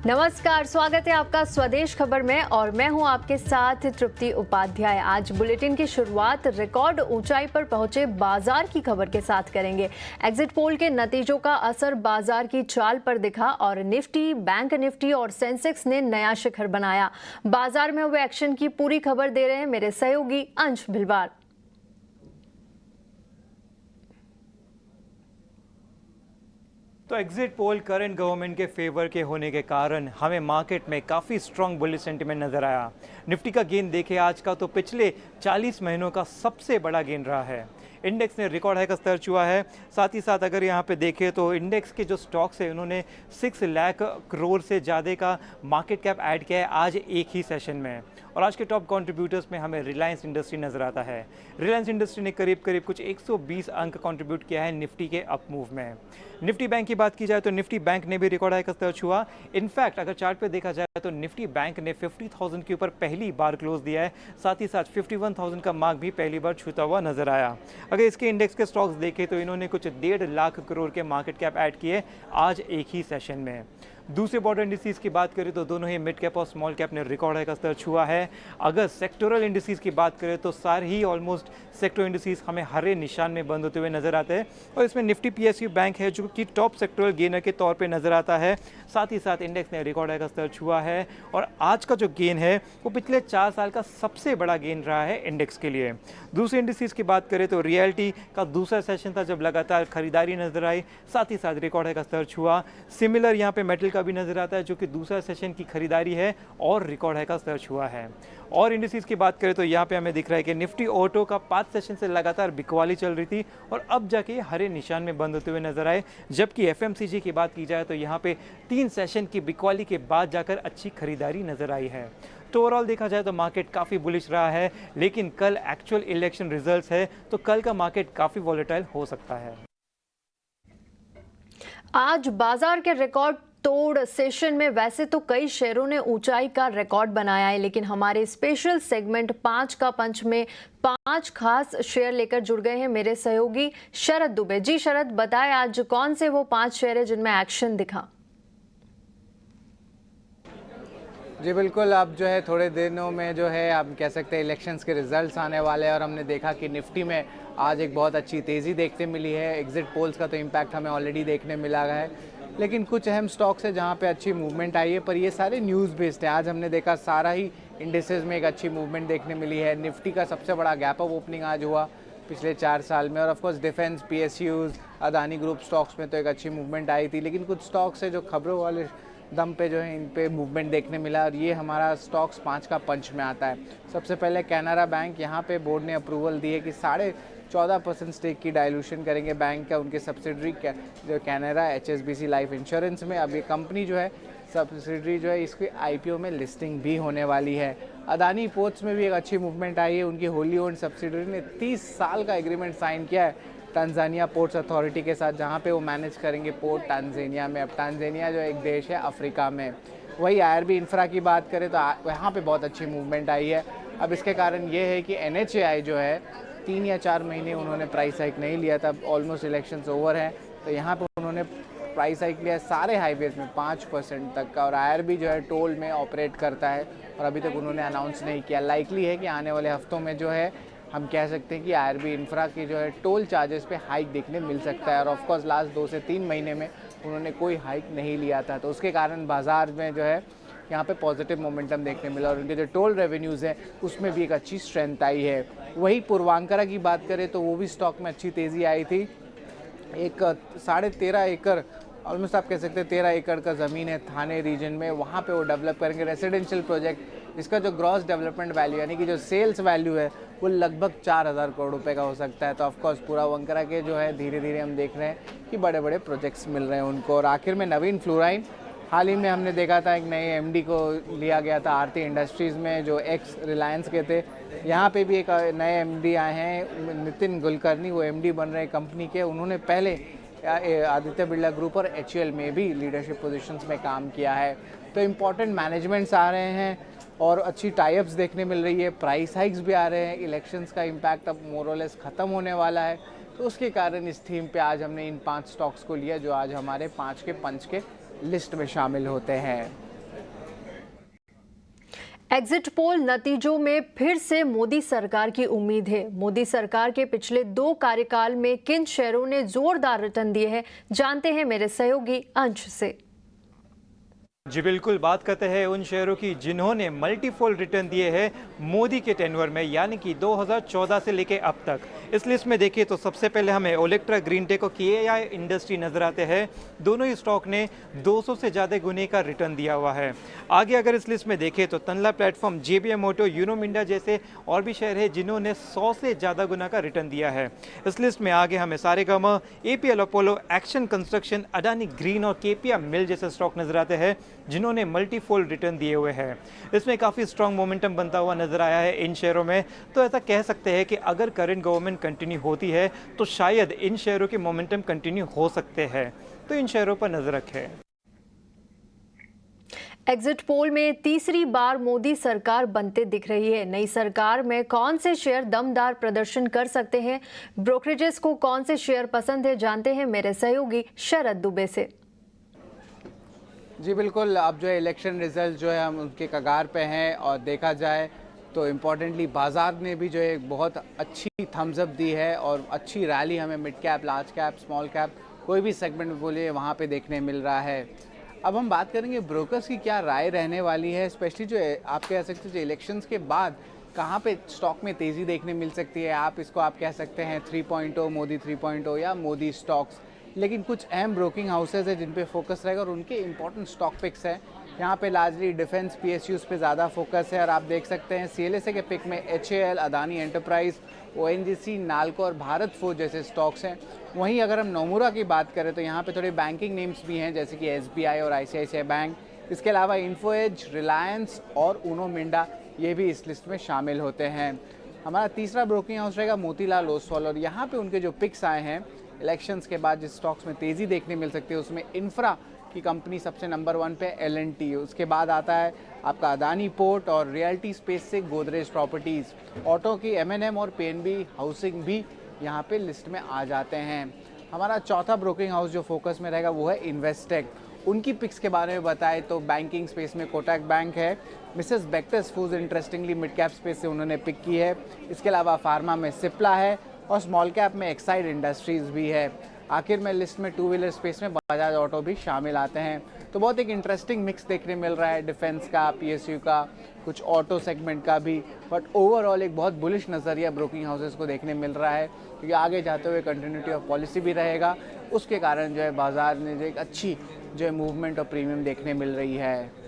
नमस्कार, स्वागत है आपका स्वदेश खबर में और मैं हूं आपके साथ तृप्ति उपाध्याय। आज बुलेटिन की शुरुआत रिकॉर्ड ऊंचाई पर पहुंचे बाजार की खबर के साथ करेंगे। एग्जिट पोल के नतीजों का असर बाजार की चाल पर दिखा और निफ्टी, बैंक निफ्टी और सेंसेक्स ने नया शिखर बनाया। बाजार में हुए एक्शन की पूरी खबर दे रहे हैं मेरे सहयोगी अंश भिलवार। तो एग्जिट पोल करंट गवर्नमेंट के फेवर के होने के कारण हमें मार्केट में काफ़ी स्ट्रॉन्ग बुलिश सेंटीमेंट नज़र आया। निफ्टी का गेन देखे आज का तो पिछले 40 महीनों का सबसे बड़ा गेन रहा है। इंडेक्स ने रिकॉर्ड हाई का स्तर छुआ है। साथ ही साथ अगर यहाँ पे देखें तो इंडेक्स के जो स्टॉक्स है उन्होंने 6 लाख करोड़ से ज़्यादा का मार्केट कैप ऐड किया है आज एक ही सेशन में। और आज के टॉप कंट्रीब्यूटर्स में हमें रिलायंस इंडस्ट्री नजर आता है। रिलायंस इंडस्ट्री ने करीब करीब कुछ 120 अंक कंट्रीब्यूट किया है निफ्टी के अप मूव में। निफ्टी बैंक की बात की जाए तो निफ्टी बैंक ने भी रिकॉर्ड हाई का स्तर छुआ। इनफैक्ट अगर चार्ट पे देखा जाए तो निफ्टी बैंक ने 50,000 के ऊपर पहली बार क्लोज दिया है। साथ ही साथ 51,000 का मार्क भी पहली बार छूता हुआ नजर आया। अगर इसके इंडेक्स के स्टॉक्स देखें तो इन्होंने कुछ 1.5 लाख करोड़ के मार्केट कैप ऐड किए आज एक ही सेशन में। दूसरे बॉर्डर इंडिसेस की बात करें तो दोनों ही मिड कैप और स्मॉल कैप ने रिकॉर्ड हाई का स्तर छुआ है। अगर सेक्टोरल इंडिसेस की बात करें तो सारे ही ऑलमोस्ट सेक्टोरल इंडिसेस हमें हरे निशान में बंद होते हुए नजर आते हैं और इसमें निफ्टी पीएसयू बैंक है जो कि टॉप सेक्टोरल गेनर के तौर पे नजर आता है। साथ ही साथ इंडेक्स ने रिकॉर्ड हाई का स्तर छुआ है और आज का जो गेन है वो पिछले 4 साल का सबसे बड़ा गेन रहा है इंडेक्स के लिए। दूसरे इंडिसेस की बात करें तो रियल्टी का दूसरा सेशन था जब लगातार खरीदारी नजर आई, साथ ही साथ रिकॉर्ड हाई का स्तर छुआ। सिमिलर यहाँ पे मेटल का भी नजर आता है जो कि दूसरा सेशन की खरीदारी है और रिकॉर्ड हाई का स्तर छुआ है। और इंडिसेस की बात करें तो यहाँ पे हमें दिख रहा है कि निफ्टी ऑटो का 5 सेशन से लगातार बिकवाली चल रही थी और अब जाके हरे निशान में बंद होते हुए नजर आए। जबकि एफएमसीजी की बात की जाए तो यहाँ पे 3 सेशन की बिकवाली के बाद जाकर अच्छी खरीदारी नजर आई है। तो ओवरऑल देखा जाए तो मार्केट काफ़ी बुलिश रहा है, लेकिन कल एक्चुअल इलेक्शन रिजल्ट्स है तो कल का मार्केट काफ़ी वॉलेटाइल हो सकता है। आज बाजार के रिकॉर्ड तोड़ सेशन में वैसे तो कई शेयरों ने ऊंचाई का रिकॉर्ड बनाया है, लेकिन हमारे स्पेशल सेगमेंट 5 का पंच में 5 खास शेयर लेकर जुड़ गए हैं मेरे सहयोगी शरद दुबे। जी शरद, बताएं आज कौन से वो 5 शेयर है जिनमें एक्शन दिखा? जी बिल्कुल, अब जो है थोड़े दिनों में जो है आप कह सकते हैं इलेक्शंस के रिजल्ट्स आने वाले हैं और हमने देखा कि निफ्टी में आज एक बहुत अच्छी तेज़ी देखने मिली है। एग्जिट पोल्स का तो इम्पैक्ट हमें ऑलरेडी देखने मिला है, लेकिन कुछ अहम स्टॉक्स है जहां पे अच्छी मूवमेंट आई है, पर ये सारे न्यूज़ बेस्ड है। आज हमने देखा सारा ही इंडिसेस में एक अच्छी मूवमेंट देखने मिली है। निफ्टी का सबसे बड़ा गैप अप ओपनिंग आज हुआ पिछले 4 साल में और of course defence, PSUs, Adani group stocks में तो एक अच्छी मूवमेंट आई थी, लेकिन कुछ स्टॉक्स है जो खबरों वाले दम पे जो है इन पे मूवमेंट देखने मिला और ये हमारा स्टॉक्स 5 का पंच में आता है। सबसे पहले कैनरा बैंक, यहाँ पे बोर्ड ने अप्रूवल दी है कि 14.5% स्टेक की डाइल्यूशन करेंगे बैंक का उनके सब्सिडरी जो कैनरा एचएसबीसी लाइफ इंश्योरेंस में। अब ये कंपनी जो है सब्सिडरी जो है इसकी आईपीओ में लिस्टिंग भी होने वाली है। अदानी पोर्ट्स में भी एक अच्छी मूवमेंट आई है। उनकी होली ओन्ड सब्सिडरी ने 30 साल का एग्रीमेंट साइन किया है तंजानिया पोर्ट्स अथॉरिटी के साथ, जहां पे वो मैनेज करेंगे पोर्ट टांजानिया में। अब टांजानिया जो एक देश है अफ्रीका में। वही आईआरबी इंफ्रा की बात करें तो यहाँ पे बहुत अच्छी मूवमेंट आई है। अब इसके कारण ये है कि एनएचएआई जो है 3 या 4 महीने उन्होंने प्राइस हाइक नहीं लिया था, ऑलमोस्ट इलेक्शंस ओवर है तो यहाँ पे उन्होंने प्राइस हाइक लिया सारे हाईवेज में 5% तक का। और आईआरबी जो है टोल में ऑपरेट करता है और अभी तक उन्होंने अनाउंस नहीं किया। लाइकली है कि आने वाले हफ्तों में जो है हम कह सकते हैं कि आईआरबी इंफ्रा की जो है टोल चार्जेस पे हाइक देखने मिल सकता है। और ऑफकोर्स लास्ट 2 से 3 महीने में उन्होंने कोई हाइक नहीं लिया था, तो उसके कारण बाजार में जो है यहाँ पे पॉजिटिव मोमेंटम देखने मिला और उनके जो टोल रेवेन्यूज़ हैं उसमें भी एक अच्छी स्ट्रेंथ आई है। वही पूर्वांकरा की बात करें तो वो भी स्टॉक में अच्छी तेज़ी आई थी। एक 13.5 एकड़ ऑलमोस्ट आप कह सकते हैं 13 एकड़ का ज़मीन है थाने रीजन में, वहाँ पे वो डेवलप करेंगे रेजिडेंशियल प्रोजेक्ट। इसका जो ग्रॉस डेवलपमेंट वैल्यू यानी कि जो सेल्स वैल्यू है वो लगभग 4,000 करोड़ रुपए का हो सकता है। तो ऑफकोर्स पूर्वांकरा के जो है धीरे धीरे हम देख रहे हैं कि बड़े बड़े प्रोजेक्ट्स मिल रहे हैं उनको। और आखिर में नवीन फ्लोराइन, हाल ही में हमने देखा था एक नए एमडी को लिया गया था आरती इंडस्ट्रीज़ में जो एक्स रिलायंस के थे। यहाँ पे भी एक नए एमडी आए हैं नितिन कुलकर्णी, वो एमडी बन रहे हैं कंपनी के। उन्होंने पहले आदित्य बिरला ग्रुप और एचयूएल में भी लीडरशिप पोजीशंस में काम किया है। तो इम्पॉर्टेंट मैनेजमेंट्स आ रहे हैं और अच्छी टाइप्स देखने मिल रही है, प्राइस हाइक्स भी आ रहे हैं। इलेक्शंस का इम्पैक्ट अब मोरलेस ख़त्म होने वाला है, तो उसके कारण इस थीम पे आज हमने इन 5 स्टॉक्स को लिया जो आज हमारे 5 के पंच के लिस्ट में शामिल होते हैं। एग्जिट पोल नतीजों में फिर से मोदी सरकार की उम्मीद है। मोदी सरकार के पिछले 2 कार्यकाल में किन शेयरों ने जोरदार रिटर्न दिए हैं, जानते हैं मेरे सहयोगी अंश से। जी बिल्कुल, बात करते हैं उन शेयरों की जिन्होंने मल्टीफोल्ड रिटर्न दिए हैं मोदी के टेन्योर में, यानी कि 2014 से लेके अब तक। इस लिस्ट में देखिए तो सबसे पहले हमें ओलेक्ट्रा ग्रीनटेक और केआई इंडस्ट्री नजर आते हैं। दोनों ही स्टॉक ने 200 से ज़्यादा गुने का रिटर्न दिया हुआ है। आगे अगर इस लिस्ट में देखें तो Tanla platform, JBM auto, Uno Minda जैसे और भी शेयर है जिन्होंने 100 से ज़्यादा गुना का रिटर्न दिया है। इस लिस्ट में आगे हमें Saregama, APL Apollo, action construction, Adani green और केपीआर मिल जैसे स्टॉक नजर आते हैं जिन्होंने मल्टीफोल्ड रिटर्न दिए हुए हैं। इसमें काफ़ी स्ट्रॉन्ग मोमेंटम बनता हुआ नजर आया है इन शेयरों में। तो ऐसा कह सकते हैं कि अगर करंट गवर्नमेंट कंटिन्यू होती है तो शायद इन शेयरों की मोमेंटम कंटिन्यू हो सकते हैं, तो इन शेयरों पर नजर रखें। एग्जिट पोल में तीसरी बार मोदी सरकार बनते दिख रही है। नई सरकार में कौन से शेयर दमदार प्रदर्शन कर सकते हैं, ब्रोकरेजेस को कौन से शेयर पसंद है, जानते हैं मेरे सहयोगी शरद दुबे से। जी बिल्कुल, अब जो है इलेक्शन रिजल्ट जो है हम उनके कगार पे हैं और देखा जाए तो इम्पॉर्टेंटली बाज़ार ने भी जो है बहुत अच्छी थम्स अप दी है और अच्छी रैली हमें mid cap, large cap, small cap कोई भी सेगमेंट में बोलिए वहाँ पे देखने मिल रहा है। अब हम बात करेंगे ब्रोकर्स की क्या राय रहने वाली है, स्पेशली जो आप कह सकते हैं जो इलेक्शंस के बाद कहाँ पे स्टॉक में तेज़ी देखने मिल सकती है। आप कह सकते हैं 3.0 मोदी 3.0 या मोदी स्टॉक्स, लेकिन कुछ अहम ब्रोकिंग हाउसेज है जिन पे फोकस रहेगा और उनके इंपॉर्टेंट स्टॉक पिक्स हैं। यहाँ पे लार्जली डिफेंस, पीएसयूज पे ज़्यादा फोकस है और आप देख सकते हैं सीएलएसए के पिक में HAL, Adani enterprise, ONGC, NALCO और भारत फोर्ज जैसे स्टॉक्स हैं। वहीं अगर हम नोमुरा की बात करें तो यहाँ पे थोड़े बैंकिंग नेम्स भी हैं जैसे कि एसबीआई और आईसीआईसीआई बैंक। इसके अलावा इन्फोएज, रिलायंस और ऊनो मिंडा ये भी इस लिस्ट में शामिल होते हैं। हमारा तीसरा ब्रोकिंग हाउस रहेगा मोतीलाल ओसवाल और यहाँ पे उनके जो पिक्स आए हैं इलेक्शंस के बाद जिस स्टॉक्स में तेज़ी देखने मिल सकती है उसमें इंफ्रा की कंपनी सबसे नंबर 1 पे L&T, उसके बाद आता है आपका अदानी पोर्ट और रियल्टी स्पेस से गोदरेज प्रॉपर्टीज़, ऑटो की M&M और PNB हाउसिंग भी यहाँ पे लिस्ट में आ जाते हैं। हमारा चौथा ब्रोकिंग हाउस जो फोकस में रहेगा वो है इन्वेस्टेक। उनकी पिक्स के बारे में बताएं तो बैंकिंग स्पेस में कोटक बैंक है, Mrs Bectors foods interestingly mid cap space से उन्होंने पिक की है। इसके अलावा फार्मा में सिप्ला है और स्मॉल कैप में एक्साइड इंडस्ट्रीज़ भी है। आखिर में लिस्ट में 2 व्हीलर स्पेस में बजाज ऑटो भी शामिल आते हैं। तो बहुत एक इंटरेस्टिंग मिक्स देखने मिल रहा है, डिफेंस का, पीएसयू का, कुछ ऑटो सेगमेंट का भी, बट ओवरऑल एक बहुत बुलिश नज़रिया ब्रोकिंग हाउसेस को देखने मिल रहा है क्योंकि आगे जाते हुए कंटिन्यूटी ऑफ पॉलिसी भी रहेगा। उसके कारण जो है बाजार में जो एक अच्छी जो है मूवमेंट और प्रीमियम देखने मिल रही है।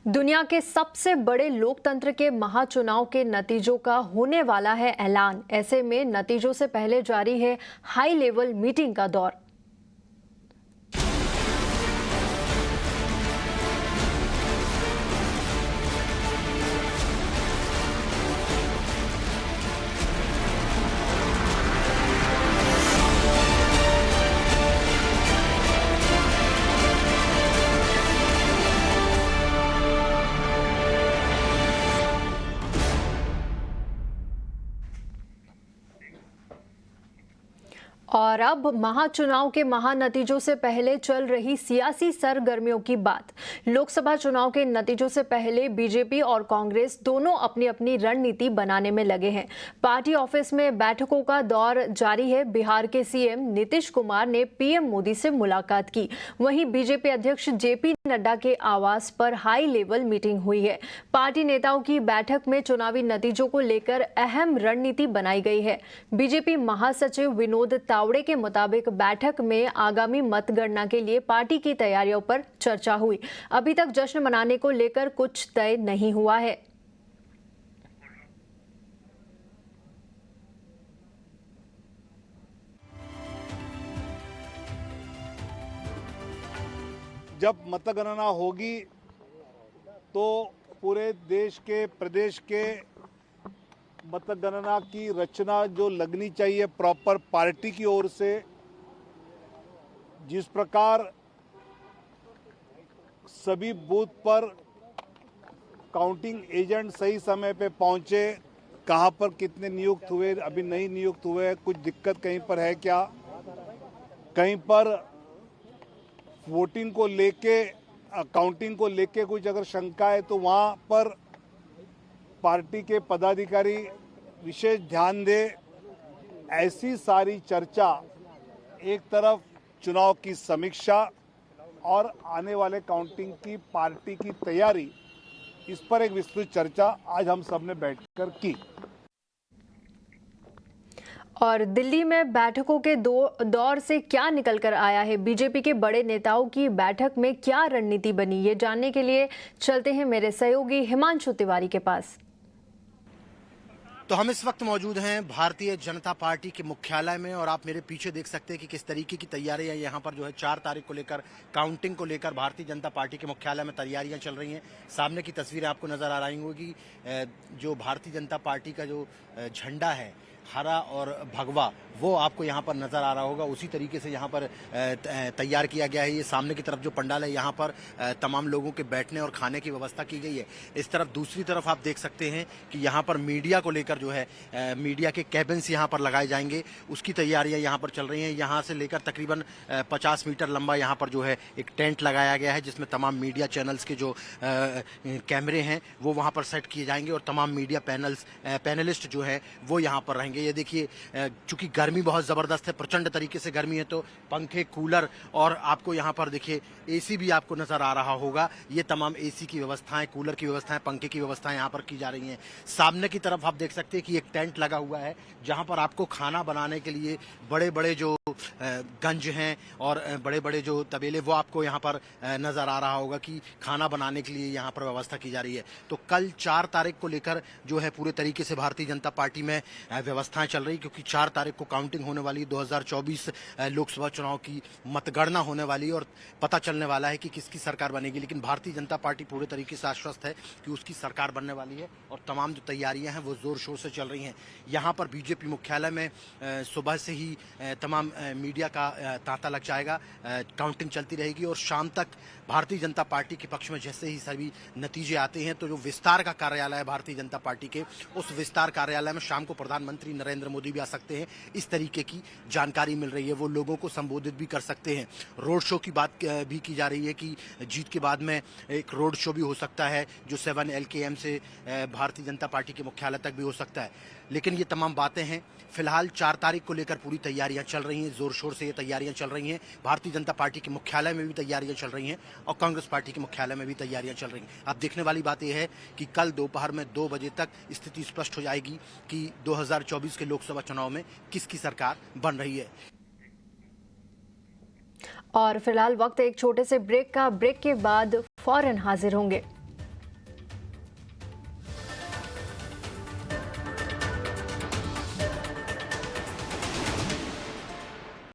दुनिया के सबसे बड़े लोकतंत्र के महाचुनाव के नतीजों का होने वाला है ऐलान। ऐसे में नतीजों से पहले जारी है हाई लेवल मीटिंग का दौर। और अब महाचुनाव के महानतीजों से पहले चल रही सियासी सरगर्मियों की बात। लोकसभा चुनाव के नतीजों से पहले बीजेपी और कांग्रेस दोनों अपनी अपनी रणनीति बनाने में लगे हैं। पार्टी ऑफिस में बैठकों का दौर जारी है। बिहार के सीएम नीतीश कुमार ने पीएम मोदी से मुलाकात की। वहीं बीजेपी अध्यक्ष जेपी नड्डा के आवास पर हाई लेवल मीटिंग हुई है। पार्टी नेताओं की बैठक में चुनावी नतीजों को लेकर अहम रणनीति बनाई गई है। बीजेपी महासचिव विनोद तावड़े के मुताबिक बैठक में आगामी मतगणना के लिए पार्टी की तैयारियों पर चर्चा हुई। अभी तक जश्न मनाने को लेकर कुछ तय नहीं हुआ है। जब मतगणना होगी तो पूरे देश के, प्रदेश के मतगणना की रचना जो लगनी चाहिए प्रॉपर पार्टी की ओर से, जिस प्रकार सभी बूथ पर काउंटिंग एजेंट सही समय पे पहुंचे, कहां पर कितने नियुक्त हुए, अभी नहीं नियुक्त हुए, कुछ दिक्कत कहीं पर है क्या, कहीं पर वोटिंग को लेके काउंटिंग को लेके कुछ अगर शंका है तो वहाँ पर पार्टी के पदाधिकारी विशेष ध्यान दे। ऐसी सारी चर्चा, एक तरफ चुनाव की समीक्षा और आने वाले काउंटिंग की पार्टी की तैयारी, इस पर एक विस्तृत चर्चा आज हम सब ने बैठकर की। और दिल्ली में बैठकों के दौर से क्या निकल कर आया है, बीजेपी के बड़े नेताओं की बैठक में क्या रणनीति बनी, ये जानने के लिए चलते हैं मेरे सहयोगी हिमांशु तिवारी के पास। तो हम इस वक्त मौजूद हैं भारतीय जनता पार्टी के मुख्यालय में और आप मेरे पीछे देख सकते हैं कि किस तरीके की तैयारियां यहाँ पर जो है 4 तारीख को लेकर काउंटिंग को लेकर भारतीय जनता पार्टी के मुख्यालय में तैयारियां चल रही हैं। सामने की तस्वीरें आपको नजर आ रही होगी। जो भारतीय जनता पार्टी का जो झंडा है हरा और भगवा, वो आपको यहाँ पर नजर आ रहा होगा। उसी तरीके से यहाँ पर तैयार किया गया है। ये सामने की तरफ जो पंडाल है, यहाँ पर तमाम लोगों के बैठने और खाने की व्यवस्था की गई है। इस तरफ दूसरी तरफ आप देख सकते हैं कि यहाँ पर मीडिया को लेकर जो है मीडिया के कैबिन्स यहाँ पर लगाए जाएंगे, उसकी तैयारियां यहाँ पर चल रही हैं। यहाँ से लेकर तकरीबन 50 मीटर लंबा यहाँ पर जो है एक टेंट लगाया गया है, जिसमें तमाम मीडिया चैनल्स के जो कैमरे हैं वो वहाँ पर सेट किए जाएंगे और तमाम मीडिया पैनलिस्ट जो है वो यहाँ पर रहेंगे। ये देखिए, चूंकि गर्मी बहुत ज़बरदस्त है, प्रचंड तरीके से गर्मी है, तो पंखे, कूलर और आपको यहाँ पर देखिए एसी भी आपको नज़र आ रहा होगा। ये तमाम एसी की व्यवस्थाएं, कूलर की व्यवस्थाएं, पंखे की व्यवस्थाएं यहाँ पर की जा रही हैं। सामने की तरफ आप देख सकते हैं कि एक टेंट लगा हुआ है, जहाँ पर आपको खाना बनाने के लिए बड़े बड़े जो गंज हैं और बड़े बड़े जो तबेले, वो आपको यहाँ पर नज़र आ रहा होगा कि खाना बनाने के लिए यहाँ पर व्यवस्था की जा रही है। तो कल 4 तारीख को लेकर जो है पूरे तरीके से भारतीय जनता पार्टी में व्यवस्थाएं चल रही, क्योंकि 4 तारीख को काउंटिंग होने वाली, 2024 लोकसभा चुनाव की मतगणना होने वाली और पता चलने वाला है कि किसकी सरकार बनेगी। लेकिन भारतीय जनता पार्टी पूरे तरीके से आश्वस्त है कि उसकी सरकार बनने वाली है और तमाम जो तैयारियां हैं वो जोर शोर से चल रही हैं। यहाँ पर बीजेपी मुख्यालय में सुबह से ही तमाम मीडिया का तांता लग जाएगा, काउंटिंग चलती रहेगी और शाम तक भारतीय जनता पार्टी के पक्ष में जैसे ही सभी नतीजे आते हैं, तो जो विस्तार का कार्यालय है भारतीय जनता पार्टी के, उस विस्तार कार्यालय में शाम को प्रधानमंत्री नरेंद्र मोदी भी आ सकते हैं। इस तरीके की जानकारी मिल रही है, वो लोगों को संबोधित भी कर सकते हैं। रोड शो की बात भी की जा रही है कि जीत के बाद में एक रोड शो भी हो सकता है, जो 7 LKM से भारतीय जनता पार्टी के मुख्यालय तक भी हो सकता है। लेकिन ये तमाम बातें हैं। फिलहाल 4 तारीख को लेकर पूरी तैयारियां चल रही हैं, जोर शोर से ये तैयारियां चल रही हैं। भारतीय जनता पार्टी के मुख्यालय में भी तैयारियां चल रही हैं और कांग्रेस पार्टी के मुख्यालय में भी तैयारियां चल रही हैं। अब देखने वाली बात यह है कि कल दोपहर में 2 बजे तक स्थिति स्पष्ट हो जाएगी कि 2024 के लोकसभा चुनाव में किसकी सरकार बन रही है। और फिलहाल वक्त एक छोटे से ब्रेक का, ब्रेक के बाद फौरन हाजिर होंगे।